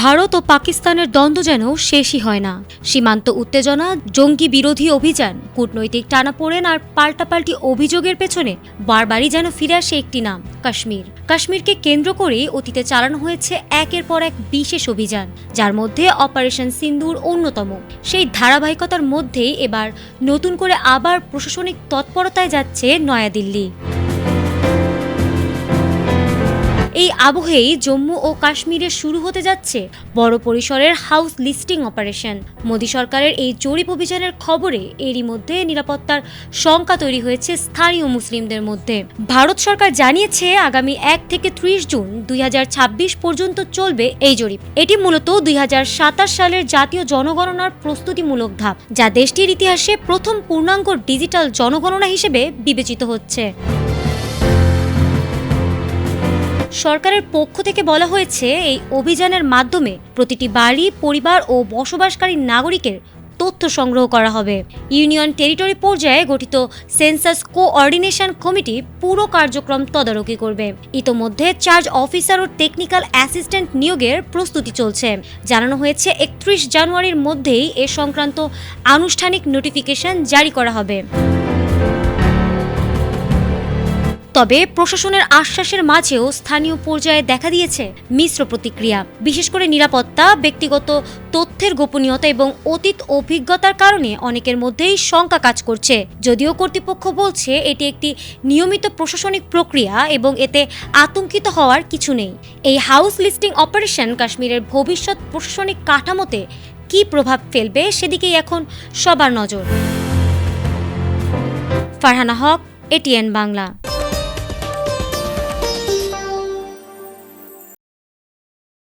ভারত ও পাকিস্তানের দ্বন্দ্ব যেন শেষই হয় না। সীমান্ত উত্তেজনা, জঙ্গি বিরোধী অভিযান, কূটনৈতিক টানাপোড়েন আর পাল্টাপাল্টি অভিযোগের পেছনে বারবারই যেন ফিরে আসে একটি নাম, কাশ্মীর। কাশ্মীরকে কেন্দ্র করেই অতীতে চালানো হয়েছে একের পর এক বিশেষ অভিযান, যার মধ্যে অপারেশন সিন্দুর অন্যতম। সেই ধারাবাহিকতার মধ্যেই এবার নতুন করে আবার প্রশাসনিক তৎপরতায় যাচ্ছে নয়াদিল্লি। এই আবহেই জম্মু ও কাশ্মীরে শুরু হতে যাচ্ছে বড় পরিসরের হাউস লিস্টিং অপারেশন। মোদী সরকারের এই জরিপ অভিযানের খবরে এরই মধ্যে নিরাপত্তার শঙ্কা তৈরি হয়েছে স্থানীয় মুসলিমদের মধ্যে। ভারত সরকার জানিয়েছে আগামী 1 থেকে 30 জুন 2026 পর্যন্ত চলবে এই জরিপ। এটি মূলত 2027 সালের জাতীয় জনগণনার প্রস্তুতিমূলক ধাপ, যা দেশটির ইতিহাসে প্রথম পূর্ণাঙ্গ ডিজিটাল জনগণনা হিসেবে বিবেচিত হচ্ছে। সরকারের পক্ষ থেকে বলা হয়েছে, এই অভিযানের মাধ্যমে প্রতিটি বাড়ি, পরিবার ও বসবাসকারী নাগরিকের তথ্য সংগ্রহ করা হবে। ইউনিয়ন টেরিটরি পর্যায়ে গঠিত সেন্সাস কোঅর্ডিনেশন কমিটি পুরো কার্যক্রম তদারকি করবে। ইতোমধ্যে চার্জ অফিসার ও টেকনিক্যাল অ্যাসিস্ট্যান্ট নিয়োগের প্রস্তুতি চলছে। জানানো হয়েছে 31 জানুয়ারির মধ্যেই এ সংক্রান্ত আনুষ্ঠানিক নোটিফিকেশন জারি করা হবে। তবে প্রশাসনের আশ্বাসের মাঝেও স্থানীয় পর্যায়ে দেখা দিয়েছে মিশ্র প্রতিক্রিয়া। বিশেষ করে নিরাপত্তা, ব্যক্তিগত তথ্যের গোপনীয়তা এবং অতীত অভিজ্ঞতার কারণে অনেকের মধ্যেই শঙ্কা কাজ করছে। যদিও কর্তৃপক্ষ বলছে এটি একটি নিয়মিত প্রশাসনিক প্রক্রিয়া এবং এতে আতঙ্কিত হওয়ার কিছু নেই। এই হাউস লিস্টিং অপারেশন কাশ্মীরের ভবিষ্যৎ প্রশাসনিক কাঠামোতে কী প্রভাব ফেলবে সেদিকেই এখন সবার নজর। ফারহানা হক, ATN বাংলা।